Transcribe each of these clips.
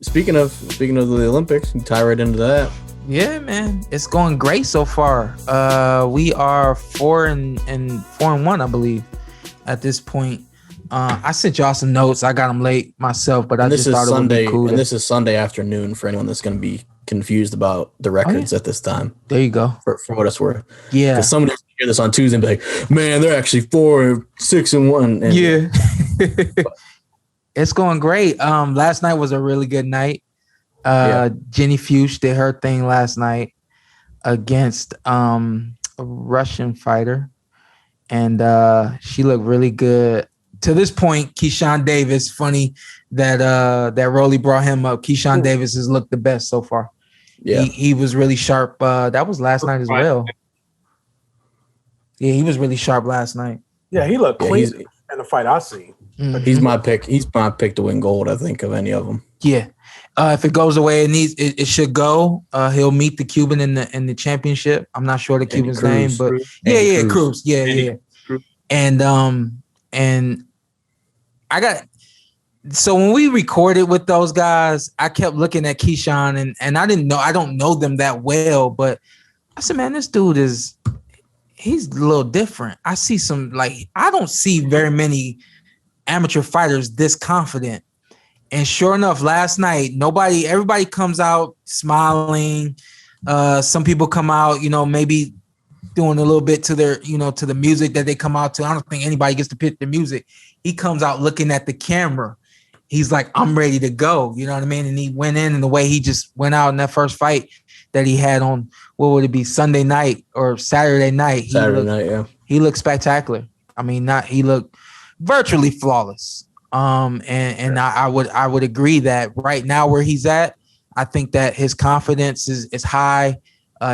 the Olympics, you tie right into that. Yeah, man, it's going great so far. We are 4-1, I believe, at this point. I sent y'all some notes. I got them late myself, but I just thought it would be cool. And this is Sunday afternoon for anyone that's going to be confused about the records at this time. There you go. For what it's worth. Yeah. Because somebody hear this on Tuesday and be like, man, they're actually 4-6-1. And yeah. It's going great. Last night was a really good night. Jenny Fuchs did her thing last night against a Russian fighter. And she looked really good. To this point, Keyshawn Davis, funny that Rolly brought him up. Keyshawn Davis has looked the best so far. Yeah. He was really sharp. That was last night as well. Yeah, he was really sharp last night. Yeah, he looked clean in the fight I see. Mm-hmm. He's my pick. He's my pick to win gold, I think, of any of them. Yeah. If it goes away, it should go. He'll meet the Cuban in the championship. I'm not sure the Cuban's name, but Cruz. Yeah. And so when we recorded with those guys, I kept looking at Keyshawn and I don't know them that well, but I said, man, this dude he's a little different. I see I don't see very many amateur fighters this confident. And sure enough, last night, everybody comes out smiling. Some people come out, maybe doing a little bit to their, to the music that they come out to. I don't think anybody gets to pick the music. He comes out looking at the camera. He's like, I'm ready to go. You know what I mean? And he went in, and the way he just went out in that first fight that he had on, what would it be, Sunday night or Saturday night? He looked spectacular. I mean, he looked virtually flawless. I would agree that right now where he's at, I think that his confidence is high.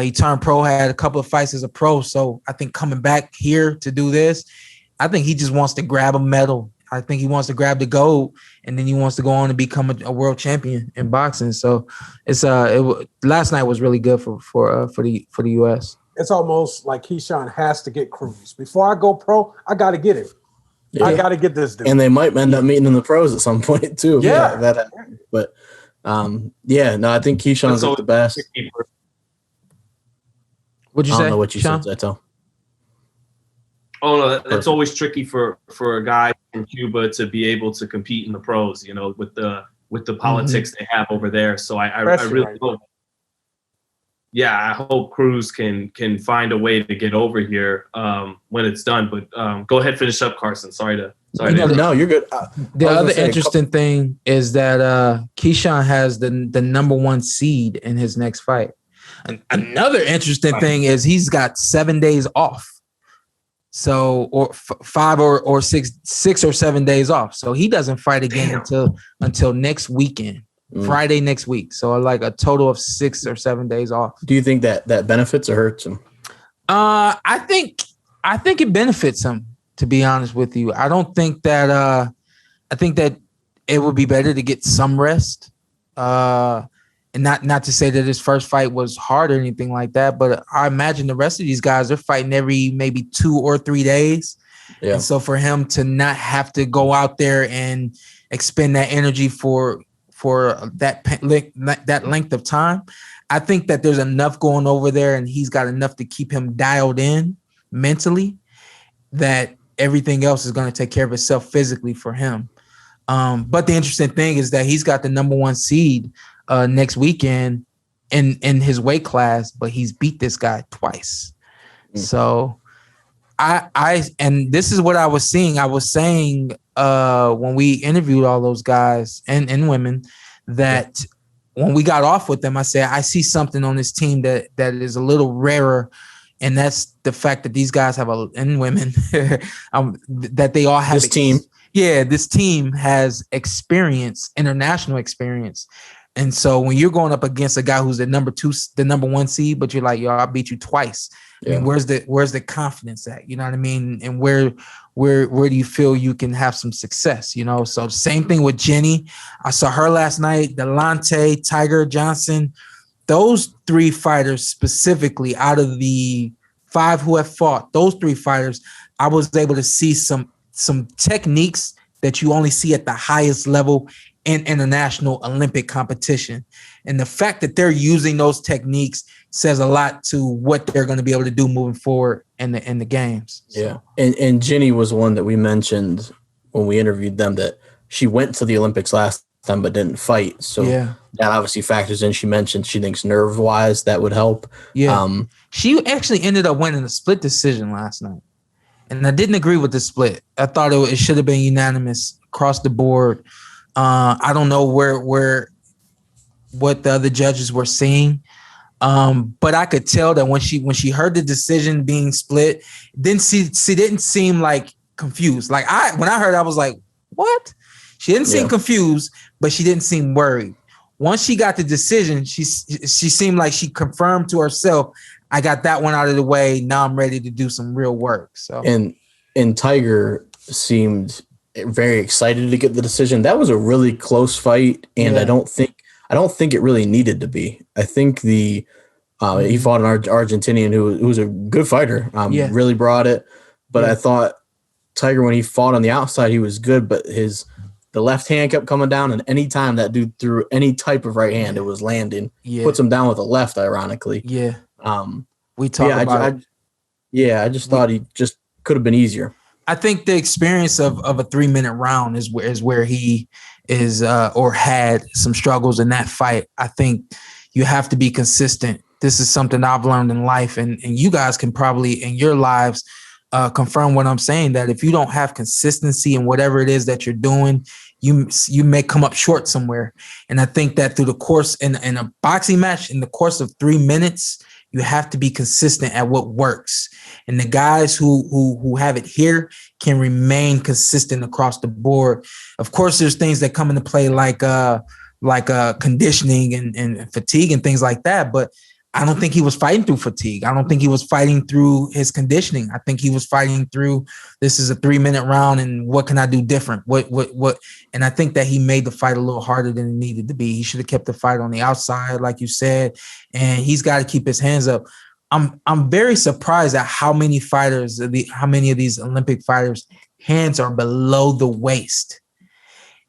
He turned pro, had a couple of fights as a pro. So I think coming back here to do this, I think he just wants to grab a medal. I think he wants to grab the gold, and then he wants to go on and become a world champion in boxing. So it's last night was really good for the US. It's almost like Keyshawn has to get Cruz. Before I go pro, I got to get him. Yeah. I got to get this dude. And they might end up meeting in the pros at some point too. I think Keyshawn's the best. What'd you say? I don't know what you Sean? said, Zeto. Oh no, it's always tricky for a guy in Cuba to be able to compete in the pros, with the politics they have over there. So I really hope. Yeah, I hope Cruz can find a way to get over here when it's done. But go ahead, finish up, Carson. No, you're good. The other interesting thing is that Keyshawn has the number 1 seed in his next fight. And another interesting thing is he's got 7 days off. So, or 5 or 6 or 7 days off. So he doesn't fight again until next weekend, Friday next week. So like a total of 6 or 7 days off. Do you think that benefits or hurts him? I think it benefits him, to be honest with you. I don't think that I think that it would be better to get some rest. And not to say that his first fight was hard or anything like that, but I imagine the rest of these guys are fighting every maybe 2 or 3 days. Yeah. And so for him to not have to go out there and expend that energy for that length of time, I think that there's enough going over there, and he's got enough to keep him dialed in mentally that everything else is going to take care of itself physically for him. But the interesting thing is that he's got the number 1 seed next weekend in his weight class, but he's beat this guy twice. So and this is what I was seeing. I was saying when we interviewed all those guys and women that when we got off with them, I said, I see something on this team that is a little rarer. And that's the fact that these guys have and women that they all have this team. Yeah, this team has experience, international experience. And so when you're going up against a guy who's the number 1 seed, but you're like, yo, I beat you twice. Yeah. I mean, where's the confidence at? You know what I mean? And where do you feel you can have some success? So same thing with Jenny. I saw her last night, Delonte, Tiger Johnson, those 3 fighters specifically out of the 5 who have fought, those 3 fighters, I was able to see some techniques that you only see at the highest level in international Olympic competition. And the fact that they're using those techniques says a lot to what they're going to be able to do moving forward in the games. Yeah. And Ginny was one that we mentioned when we interviewed them, that she went to the Olympics last time but didn't fight. So that obviously factors in. She mentioned she thinks nerve-wise that would help. Yeah. She actually ended up winning a split decision last night. And I didn't agree with the split. I thought it should have been unanimous across the board. I don't know what the other judges were seeing. But I could tell that when she heard the decision being split, then she didn't seem like confused. Like when I heard, I was like, what? She didn't seem confused, but she didn't seem worried. Once she got the decision, she seemed like she confirmed to herself, I got that one out of the way. Now I'm ready to do some real work. So and Tiger seemed very excited to get the decision. That was a really close fight, and I don't think it really needed to be. I think he fought an Argentinian who was a good fighter. Really brought it, but I thought Tiger, when he fought on the outside, he was good, but the left hand kept coming down, and anytime that dude threw any type of right hand, it was landing. Puts him down with a left, ironically. We talked about it. I just thought he just could have been easier. I think the experience of a 3-minute round is where he is or had some struggles in that fight. I think you have to be consistent. This is something I've learned in life, and you guys can probably in your lives confirm what I'm saying, that if you don't have consistency in whatever it is that you're doing, you may come up short somewhere. And I think that through the course in a boxing match, in the course of 3 minutes, you have to be consistent at what works. And the guys who have it here can remain consistent across the board. Of course, there's things that come into play like conditioning and fatigue and things like that. But I don't think he was fighting through fatigue. I don't think he was fighting through his conditioning. I think he was fighting through, this is a 3-minute round and what can I do different? What? And I think that he made the fight a little harder than it needed to be. He should have kept the fight on the outside, like you said, and he's got to keep his hands up. I'm very surprised at how many of these Olympic fighters' hands are below the waist.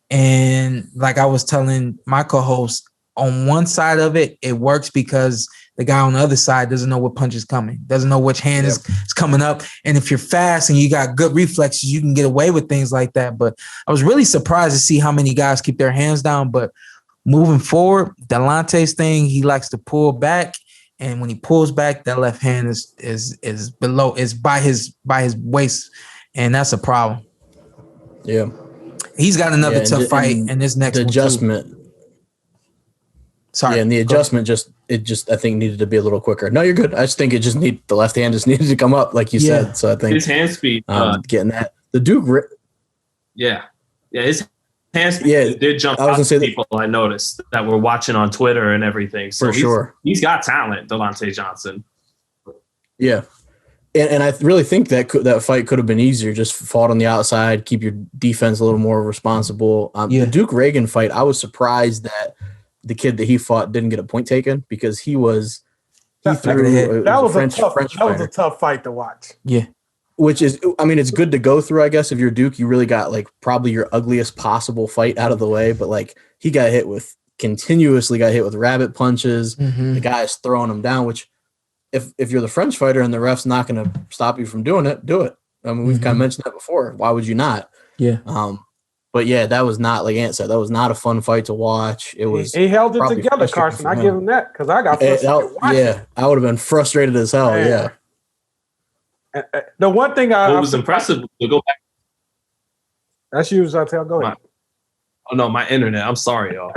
And like I was telling my co-host, on one side of it, it works because the guy on the other side doesn't know what punch is coming, doesn't know which hand is coming up. And if you're fast and you got good reflexes, you can get away with things like that. But I was really surprised to see how many guys keep their hands down. But moving forward, Delante's thing, he likes to pull back. And when he pulls back, that left hand is below, is by his waist. And that's a problem. Yeah. He's got another tough fight in this next adjustment. Sorry. Yeah, and the adjustment I think needed to be a little quicker. No, you're good. I just think the left hand just needed to come up, like you said. So I think his hand speed, getting that. The Duke. His hand speed did jump out to people. I noticed that were watching on Twitter and everything. So he's got talent, Delonte Johnson. Yeah. And I really think that fight could have been easier. Just fought on the outside, keep your defense a little more responsible. The Duke Reagan fight, I was surprised that the kid that he fought didn't get a point taken, because that was a tough fight to watch. Yeah. Which is, I mean, it's good to go through, I guess. If you're Duke, you really got like probably your ugliest possible fight out of the way. But like he continuously got hit with rabbit punches. Mm-hmm. The guy's throwing him down, which if you're the French fighter and the ref's not going to stop you from doing it, do it. I mean, we've kind of mentioned that before. Why would you not? Yeah. But yeah, that was not, like Ant said, that was not a fun fight to watch. It was. He held it together, Carson. I give him that, because I got frustrated watching. Yeah, I would have been frustrated as hell. Man. Yeah. The one thing what was impressive to go back. That's you, Zartel. Go ahead. My internet. I'm sorry, y'all.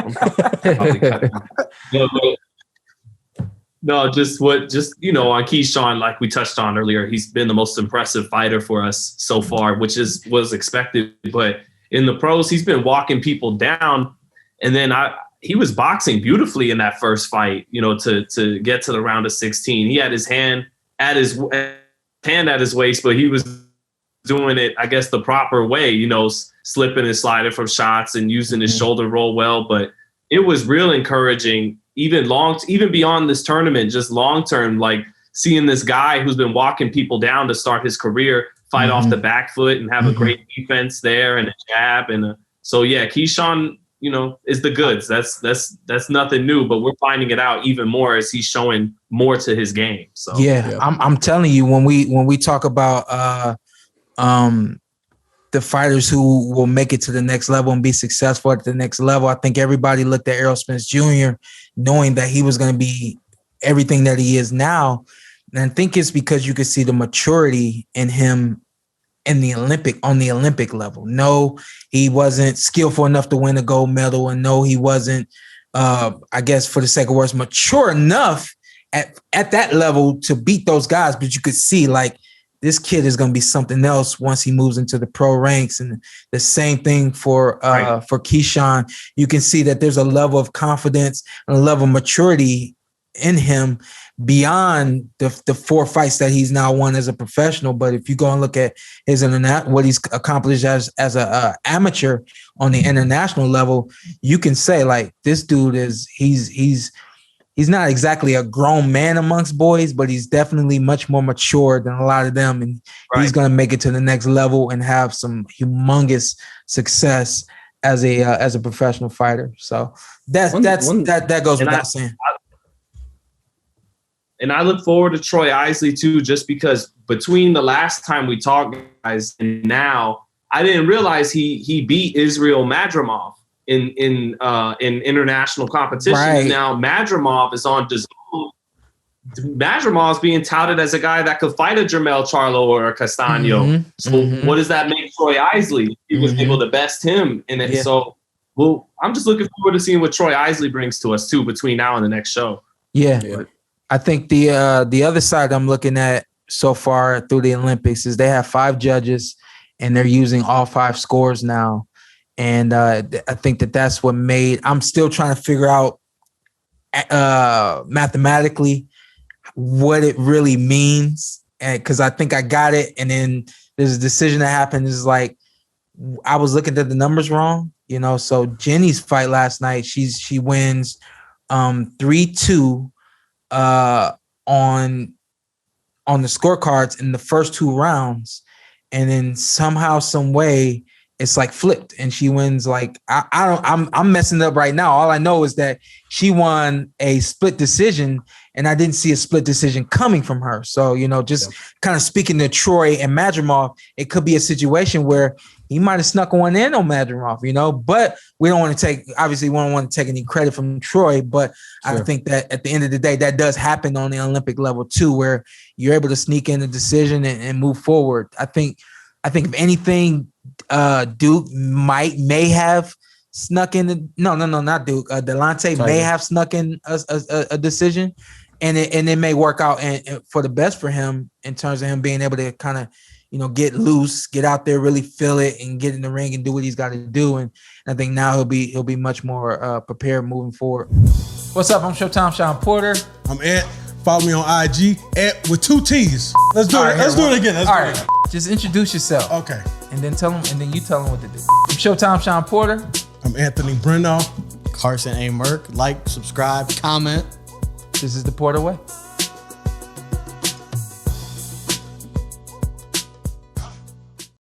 No, just on Keyshawn, like we touched on earlier, he's been the most impressive fighter for us so far, which was expected. But in the pros, he's been walking people down, and then he was boxing beautifully in that first fight. To get to the round of 16, he had his hand at his waist, but he was doing it, I guess, the proper way. Slipping and sliding from shots and using his shoulder roll well. But it was real encouraging. Even beyond this tournament, just long term, like seeing this guy who's been walking people down to start his career fight off the back foot and have a great defense there and a jab. And so, Keyshawn is the goods. That's nothing new, but we're finding it out even more as he's showing more to his game. So I'm telling you, when we talk about the fighters who will make it to the next level and be successful at the next level, I think everybody looked at Errol Spence Jr. knowing that he was going to be everything that he is now. And I think it's because you could see the maturity in him on the Olympic level. No, he wasn't skillful enough to win a gold medal. And no, he wasn't, I guess for the sake of words, mature enough at that level to beat those guys. But you could see like, this kid is going to be something else once he moves into the pro ranks. And the same thing for Keyshawn. You can see that there's a level of confidence and a level of maturity in him beyond the 4 fights that he's now won as a professional. But if you go and look at his what he's accomplished as a amateur on the international level, you can say like this dude he's not exactly a grown man amongst boys, but he's definitely much more mature than a lot of them. And he's going to make it to the next level and have some humongous success as a professional fighter. So that goes without saying. And I look forward to Troy Isley too, just because between the last time we talked, guys, and now, I didn't realize he beat Israel Madrimov in international competition. Right. Now Madrimov is on DAZN. Madrimov is being touted as a guy that could fight a Jermell Charlo or a Castaño. So what does that make Troy Isley? He was able to best him in it. Yeah. So, I'm just looking forward to seeing what Troy Isley brings to us too between now and the next show. Yeah. I think the other side I'm looking at so far through the Olympics is they have 5 judges and they're using all 5 scores now. And I think that's what I'm still trying to figure out mathematically what it really means. Because I think I got it. And then there's a decision that happened. Is like, I was looking at the numbers wrong, So Jenny's fight last night, she wins 3-2 on the scorecards in the first 2 rounds. And then somehow, some way, it's like flipped and she wins. Like, I'm messing up right now. All I know is that she won a split decision and I didn't see a split decision coming from her. So, kind of speaking to Troy and Madrimov, it could be a situation where he might've snuck one in on Madrimov, but we don't want to take any credit from Troy, but sure. I think that at the end of the day, that does happen on the Olympic level too, where you're able to sneak in a decision and move forward. I think if anything, Duke may have snuck in. No, not Duke. Delonte may have snuck in a decision, and it may work out and for the best for him in terms of him being able to kind of get loose, get out there, really feel it, and get in the ring and do what he's got to do. And I think now he'll be much more prepared moving forward. What's up? I'm Showtime Shawn Porter. I'm Ant. Follow me on IG with 2 T's. Let's do it. Let's do it again. All right. Just introduce yourself. Okay. And then you tell them what to do. I'm Showtime Shawn Porter. I'm Anthony Brenagh. Carson A. Merk. Like, subscribe, comment. This is the Porter Way.